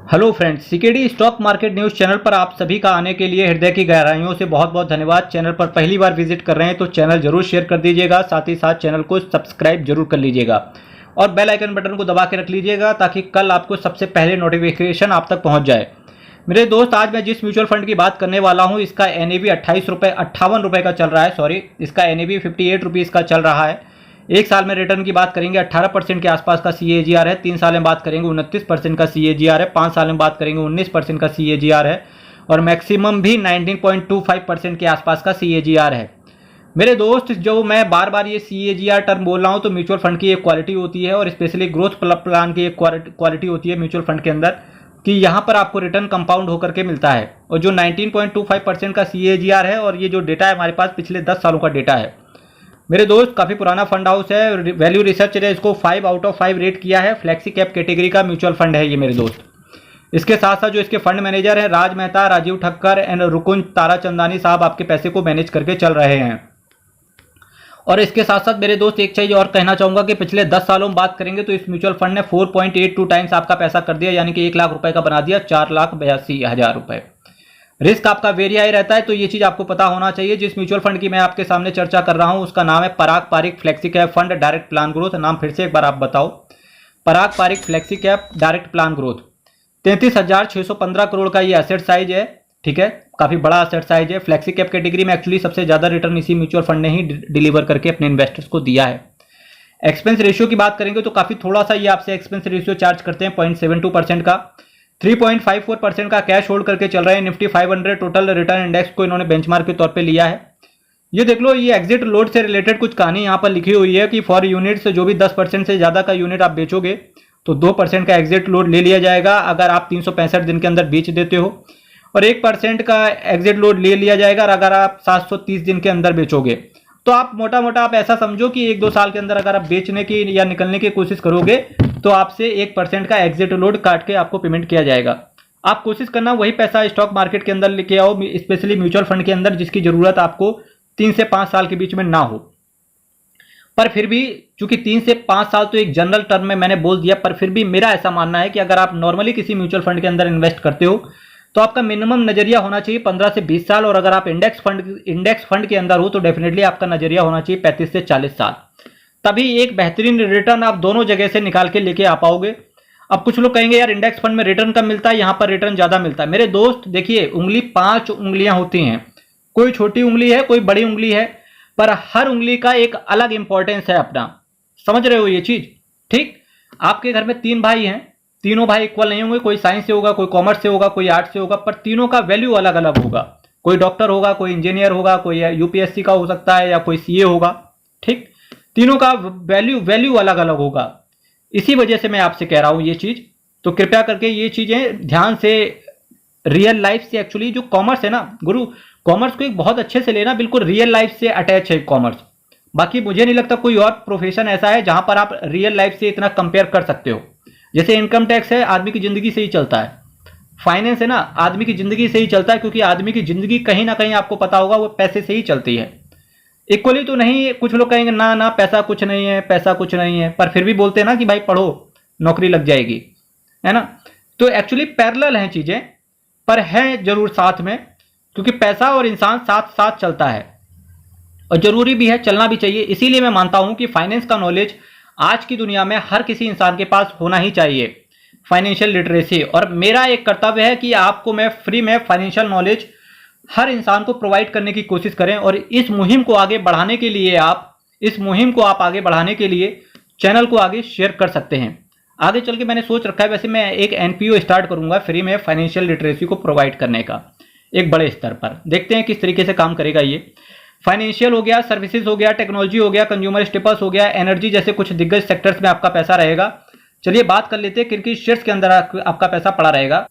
Hello friends, CKD stock market news channel पर आप सभी का आने के लिए हृदय की गहराइयों से बहुत बहुत धन्यवाद। चैनल पर पहली बार विजिट कर रहे हैं तो चैनल जरूर शेयर कर दीजिएगा, साथ ही साथ चैनल को सब्सक्राइब जरूर कर लीजिएगा और बेल आइकन बटन को दबा के रख लीजिएगा ताकि कल आपको सबसे पहले नोटिफिकेशन आप तक पहुँच जाए। मेरे दोस्त, आज मैं जिस म्यूचुअल फंड की बात करने वाला हूँ इसका NAV 58 रुपये का चल रहा है। सॉरी, इसका NAV 58 रुपीज़ का चल रहा है। एक साल में रिटर्न की बात करेंगे 18% के आसपास का CAGR है। 3 साल में बात करेंगे 29% का CAGR है। 5 साल में बात करेंगे 19% का CAGR है और मैक्सिमम भी 19.25% के आसपास का CAGR है। मेरे दोस्त, जो मैं बार बार ये CAGR टर्म बोल रहा हूँ तो म्यूचुअल फंड की एक क्वालिटी होती है और स्पेशली ग्रोथ प्लान की एक क्वालिटी होती है म्यूचुअल फंड के अंदर कि यहाँ पर आपको रिटर्न कंपाउंड होकर के मिलता है। और जो 19.25% का CAGR है और ये जो डेटा है हमारे पास पिछले 10 सालों का डेटा है। मेरे दोस्त, काफ़ी पुराना फंड हाउस है। वैल्यू रिसर्च ने इसको 5 आउट ऑफ 5 रेट किया है। फ्लेक्सी कैप कैटेगरी का म्यूचुअल फंड है ये मेरे दोस्त। इसके साथ साथ जो इसके फंड मैनेजर हैं राज मेहता, राजीव ठक्कर एंड रुकुन ताराचंदानी साहब आपके पैसे को मैनेज करके चल रहे हैं। और इसके साथ साथ मेरे दोस्त, एक चीज़ और कहना चाहूँगा कि पिछले 10 सालों में बात करेंगे तो इस म्यूचुअल फंड ने 4.82 टाइम्स आपका पैसा कर दिया, यानी कि 1 लाख रुपए का बना दिया 4,82,000 रुपये। रिस्क आपका वेरी हाई रहता है, तो ये चीज़ आपको पता होना चाहिए। जिस म्यूचुअल फंड की मैं आपके सामने चर्चा कर रहा हूँ उसका नाम है Parag Parikh flexi cap fund direct plan growth. नाम फिर से एक बार आप बताओ, Parag Parikh flexi cap direct plan growth. 33,615 crore का ये एसेट साइज है। ठीक है, काफ़ी बड़ा एसेट साइज है। फ्लेक्सी कैप कैटेगरी में एक्चुअली सबसे ज़्यादा रिटर्न इसी म्यूचुअल फंड ने ही डिलीवर करके अपने इन्वेस्टर्स को दिया है। एक्सपेंस रेशियो की बात करेंगे तो काफ़ी थोड़ा सा ये आपसे एक्सपेंस रेशियो चार्ज करते हैं 0.72% का। 3.54% का कैश होल्ड करके चल रहे हैं। निफ्टी 500 टोटल रिटर्न इंडेक्स को इन्होंने बेंचमार्क के तौर पे लिया है। ये देख लो, ये एग्जिट लोड से रिलेटेड कुछ कहानी यहाँ पर लिखी हुई है कि फॉर यूनिट्स जो भी 10% से ज़्यादा का यूनिट आप बेचोगे तो 2% का एग्जिट लोड ले लिया जाएगा अगर आप 365 दिन के अंदर बेच देते हो, और 1% का एग्जिट लोड ले लिया जाएगा अगर आप 730 दिन के अंदर बेचोगे। तो आप मोटा मोटा आप ऐसा समझो कि 1-2 साल के अंदर अगर आप बेचने की या निकलने की कोशिश करोगे तो आपसे 1% का एग्जिट लोड काट के आपको पेमेंट किया जाएगा। आप कोशिश करना वही पैसा स्टॉक मार्केट के अंदर लेके आओ, स्पेशली म्यूचुअल फंड के अंदर, जिसकी जरूरत आपको 3 से 5 साल के बीच में ना हो। पर फिर भी चूंकि 3 से 5 साल तो एक जनरल टर्म में मैंने बोल दिया, पर फिर भी मेरा ऐसा मानना है कि अगर आप नॉर्मली किसी म्यूचुअल फंड के अंदर इन्वेस्ट करते हो तो आपका मिनिमम नजरिया होना चाहिए 15 से 20 साल, और अगर आप इंडेक्स फंड के अंदर हो तो डेफिनेटली आपका नजरिया होना चाहिए 35 से 40 साल। तभी एक बेहतरीन रिटर्न आप दोनों जगह से निकाल के लेके आ पाओगे। अब कुछ लोग कहेंगे यार इंडेक्स फंड में रिटर्न कम मिलता है, यहाँ पर रिटर्न ज्यादा मिलता है। मेरे दोस्त देखिए, उंगली 5 उंगलियां होती हैं, कोई छोटी उंगली है कोई बड़ी उंगली है, पर हर उंगली का एक अलग इंपॉर्टेंस है अपना। समझ रहे हो ये चीज? ठीक, आपके घर में 3 भाई हैं, तीनों भाई इक्वल नहीं होंगे। कोई साइंस से होगा, कोई कॉमर्स से होगा, कोई आर्ट्स से होगा, पर तीनों का वैल्यू अलग अलग होगा। कोई डॉक्टर होगा, कोई इंजीनियर होगा, कोई UPSC का हो सकता है या कोई CA होगा। ठीक, तीनों का वैल्यू अलग अलग होगा। इसी वजह से मैं आपसे कह रहा हूं ये चीज, तो कृपया करके ये चीजें ध्यान से, रियल लाइफ से, एक्चुअली जो कॉमर्स है ना गुरु, कॉमर्स को एक बहुत अच्छे से लेना, बिल्कुल रियल लाइफ से अटैच है कॉमर्स। बाकी मुझे नहीं लगता कोई और प्रोफेशन ऐसा है जहां पर आप रियल लाइफ से इतना कंपेयर कर सकते हो। जैसे इनकम टैक्स है, आदमी की जिंदगी से ही चलता है। फाइनेंस है ना, आदमी की जिंदगी से ही चलता है, क्योंकि आदमी की जिंदगी कहीं ना कहीं आपको पता होगा वो पैसे से ही चलती है। इक्वली तो नहीं। कुछ लोग कहेंगे ना ना पैसा कुछ नहीं है, पैसा कुछ नहीं है, पर फिर भी बोलते हैं ना कि भाई पढ़ो नौकरी लग जाएगी, है ना। तो एक्चुअली पैरेलल हैं चीजें, पर है जरूर साथ में, क्योंकि पैसा और इंसान साथ साथ चलता है और जरूरी भी है, चलना भी चाहिए। इसीलिए मैं मानता हूं कि फाइनेंस का नॉलेज आज की दुनिया में हर किसी इंसान के पास होना ही चाहिए, फाइनेंशियल लिटरेसी। और मेरा एक कर्तव्य है कि आपको मैं फ्री में फाइनेंशियल नॉलेज हर इंसान को प्रोवाइड करने की कोशिश करें। और इस मुहिम को आगे बढ़ाने के लिए आगे बढ़ाने के लिए चैनल को आगे शेयर कर सकते हैं। आगे चल के मैंने सोच रखा है, वैसे मैं एक NPO स्टार्ट करूंगा फ्री में फाइनेंशियल लिटरेसी को प्रोवाइड करने का, एक बड़े स्तर पर। देखते हैं किस तरीके से काम करेगा ये। फाइनेंशियल हो गया, सर्विसेज हो गया, टेक्नोलॉजी हो गया, कंज्यूमर स्टेपल्स हो गया, एनर्जी जैसे कुछ दिग्गज सेक्टर्स में आपका पैसा रहेगा। चलिए बात कर लेते हैं किन शेयर्स के अंदर आपका पैसा पड़ा रहेगा।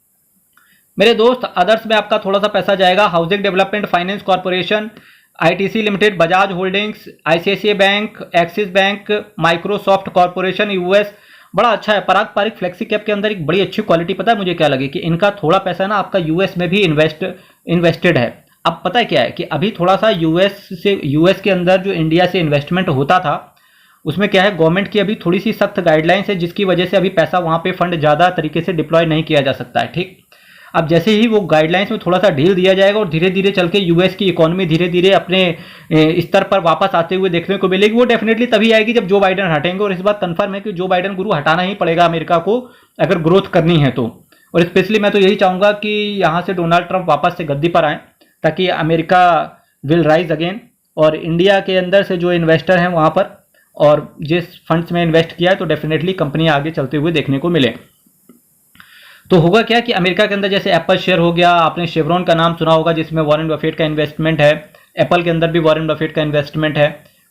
मेरे दोस्त, अदर्स में आपका थोड़ा सा पैसा जाएगा। Housing development finance corporation, ITC limited, Bajaj holdings, ICICI bank, axis bank, Microsoft corporation US। बड़ा अच्छा है। पराग पारिक फ्लेक्सी कैप के अंदर एक बड़ी अच्छी क्वालिटी पता है मुझे क्या लगी, कि इनका थोड़ा पैसा ना आपका US में भी इन्वेस्टेड है। अब पता है क्या है कि अभी थोड़ा सा US के अंदर जो इंडिया से इन्वेस्टमेंट होता था, उसमें क्या है, गवर्नमेंट की अभी थोड़ी सी सख्त गाइडलाइंस है, जिसकी वजह से अभी पैसा वहाँ पे फंड ज़्यादा तरीके से डिप्लॉय नहीं किया जा सकता है। ठीक, अब जैसे ही वो गाइडलाइंस में थोड़ा सा ढील दिया जाएगा और धीरे धीरे चल के यूएस की इकोनॉमी धीरे धीरे अपने स्तर पर वापस आते हुए देखने को मिलेगी। वो डेफिनेटली तभी आएगी जब जो बाइडन हटेंगे, और इस बात कंफर्म है कि जो बाइडन गुरु हटाना ही पड़ेगा अमेरिका को अगर ग्रोथ करनी है तो। और स्पेशली मैं तो यही चाहूँगा कि यहाँ से डोनाल्ड ट्रंप वापस से गद्दी पर आए, ताकि अमेरिका विल राइज अगेन, और इंडिया के अंदर से जो इन्वेस्टर हैं वहाँ पर और जिस फंड्स में इन्वेस्ट किया है तो डेफिनेटली कंपनी आगे चलते हुए देखने को मिले। तो होगा क्या कि अमेरिका के अंदर जैसे एप्पल शेयर हो गया, आपने शेवरॉन का नाम सुना होगा जिसमें वॉरेन बफेट का इन्वेस्टमेंट है, एप्पल के अंदर भी वॉरेन बफेट का इन्वेस्टमेंट है,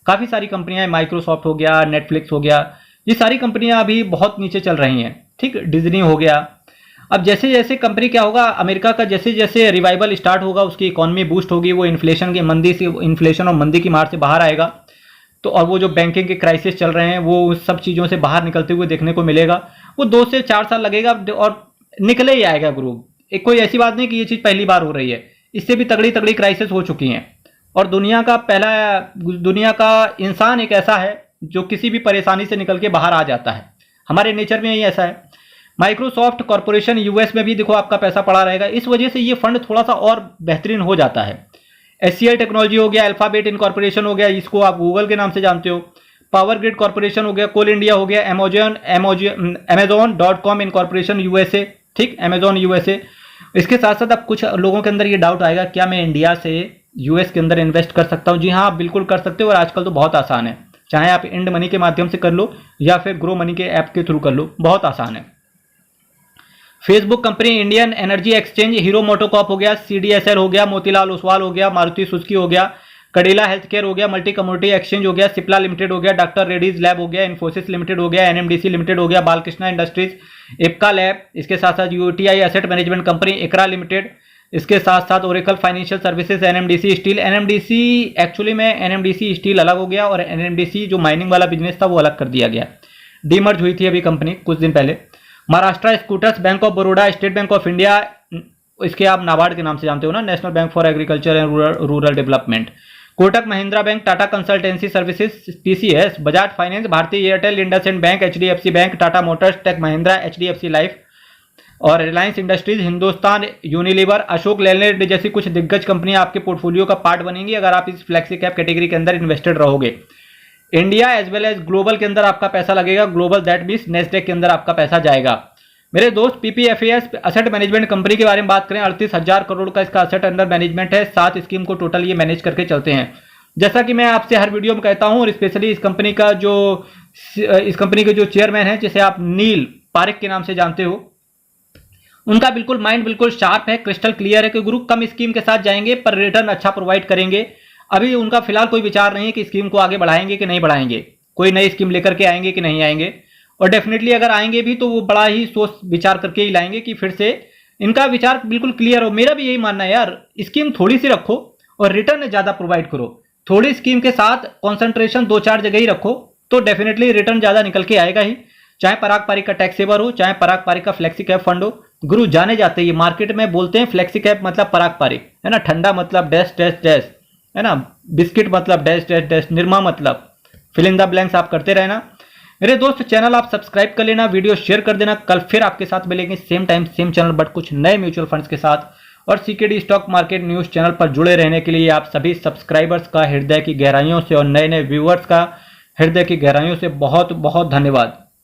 काफ़ी सारी कंपनियां हैं, माइक्रोसॉफ्ट हो गया, नेटफ्लिक्स हो गया, ये सारी कंपनियां अभी बहुत नीचे चल रही हैं। ठीक, डिज्नी हो गया। अब जैसे जैसे कंपनी क्या होगा, अमेरिका का जैसे जैसे रिवाइवल स्टार्ट होगा, उसकी इकोनॉमी बूस्ट होगी, वो इन्फ्लेशन और मंदी की मार से बाहर आएगा, तो और वो जो बैंकिंग के क्राइसिस चल रहे हैं वो उस सब चीज़ों से बाहर निकलते हुए देखने को मिलेगा। वो 2 से 4 साल लगेगा और निकले ही आएगा ग्रुप। एक कोई ऐसी बात नहीं कि ये चीज़ पहली बार हो रही है, इससे भी तगड़ी तगड़ी क्राइसिस हो चुकी हैं। और दुनिया का इंसान एक ऐसा है जो किसी भी परेशानी से निकल के बाहर आ जाता है, हमारे नेचर में ही ऐसा है। माइक्रोसॉफ्ट कॉरपोरेशन यूएस में भी देखो आपका पैसा पड़ा रहेगा, इस वजह से ये फंड थोड़ा सा और बेहतरीन हो जाता है। एचसीएल टेक्नोलॉजी हो गया, अल्फाबेट इनकॉर्पोरेशन हो गया, इसको आप गूगल के नाम से जानते हो, पावर ग्रिड कॉर्पोरेशन हो गया, कोल इंडिया हो गया, Amazon.com इनकॉर्पोरेशन यूएसए। ठीक, अमेजॉन यूएसए। इसके साथ साथ अब कुछ लोगों के अंदर ये डाउट आएगा, क्या मैं इंडिया से यूएस के अंदर इन्वेस्ट कर सकता हूँ? जी हाँ, आप बिल्कुल कर सकते हो, और आजकल तो बहुत आसान है, चाहे आप इंड मनी के माध्यम से कर लो या फिर ग्रो मनी के ऐप के थ्रू कर लो, बहुत आसान है। Facebook company, Indian energy exchange, hero MotoCorp हो गया, सीडीएसएल हो गया, मोतीलाल ओसवाल हो गया, मारुति सुजुकी हो गया, कडेला हेल्थ केयर हो गया, मल्टी कमोडिटी एक्सचेंज हो गया, सिप्ला लिमिटेड हो गया, डॉक्टर रेड्डीज लैब हो गया, इन्फोसिस लिमिटेड हो गया, एनएमडीसी लिमिटेड हो गया, बालकृष्णा इंडस्ट्रीज, इप्का लैब, इसके साथ साथ यूटीआई एसेट मैनेजमेंट कंपनी, इकरा लिमिटेड, इसके साथ साथ Oracle financial services, NMDC steel. NMDC actually में एनएमडीसी स्टील अलग हो गया और एनएमडीसी जो माइनिंग वाला बिजनेस था वो अलग कर दिया गया, डीमर्ज हुई थी अभी कंपनी कुछ दिन पहले। Maharashtra Scooters, Bank of Baroda, State Bank of India, इसके आप नाबार्ड के नाम से जानते हो ना, National Bank for Agriculture and Rural Development. Kotak Mahindra Bank, Tata Consultancy Services, TCS, Bajaj Finance, Bharti Airtel, IndusInd Bank, HDFC Bank, Tata Motors, Tech Mahindra, HDFC Life और Reliance Industries, Hindustan Unilever, Ashok Leyland जैसी कुछ दिग्गज कंपनियां आपके पोर्टफोलियो का पार्ट बनेंगी अगर आप इस फ्लेक्सी कैप कैटेगरी के अंदर इन्वेस्टेड रहोगे। India as well as global के अंदर आपका पैसा लगेगा, ग्लोबल दैट मीन्स नेस्डेक के अंदर आपका पैसा जाएगा। मेरे दोस्त, पीपीएफएस असेट मैनेजमेंट कंपनी के बारे में बात करें, 38,000 करोड़ का इसका असेट अंडर मैनेजमेंट है, 7 स्कीम को टोटल ये मैनेज करके चलते हैं। जैसा कि मैं आपसे हर वीडियो में कहता हूं, और स्पेशली इस कंपनी के जो चेयरमैन है जिसे आप नील पारेख के नाम से जानते हो, उनका बिल्कुल माइंड बिल्कुल शार्प है, क्रिस्टल क्लियर है कि गुरु कम स्कीम के साथ जाएंगे पर रिटर्न अच्छा प्रोवाइड करेंगे। अभी उनका फिलहाल कोई विचार नहीं है कि स्कीम को आगे बढ़ाएंगे कि नहीं बढ़ाएंगे, कोई नई स्कीम लेकर के आएंगे कि नहीं आएंगे, और डेफिनेटली अगर आएंगे भी तो वो बड़ा ही सोच विचार करके ही लाएंगे कि फिर से इनका विचार बिल्कुल क्लियर हो। मेरा भी यही मानना है यार, स्कीम थोड़ी सी रखो और रिटर्न ज़्यादा प्रोवाइड करो, थोड़ी स्कीम के साथ कॉन्सेंट्रेशन 2-4 जगह ही रखो तो डेफिनेटली रिटर्न ज़्यादा निकल के आएगा ही। चाहे पराग पारिक का टैक्स सेवर हो, चाहे पराग पारिक का फ्लेक्सी कैप फंड हो, गुरु जाने जाते हैं ये मार्केट में बोलते हैं फ्लेक्सी कैप मतलब पराग पारिक है ना, ठंडा मतलब डैश डैश डैश है ना, बिस्किट मतलब डैश डैश डैश, निरमा मतलब फिल इन द ब्लैंक्स आप करते रहना। मेरे दोस्त, चैनल आप सब्सक्राइब कर लेना, वीडियो शेयर कर देना। कल फिर आपके साथ मिलेंगे same time same channel but कुछ नए म्यूचुअल फंड्स के साथ। और CKD stock market news channel पर जुड़े रहने के लिए आप सभी सब्सक्राइबर्स का हृदय की गहराइयों से और नए नए व्यूअर्स का हृदय की गहराइयों से बहुत बहुत धन्यवाद।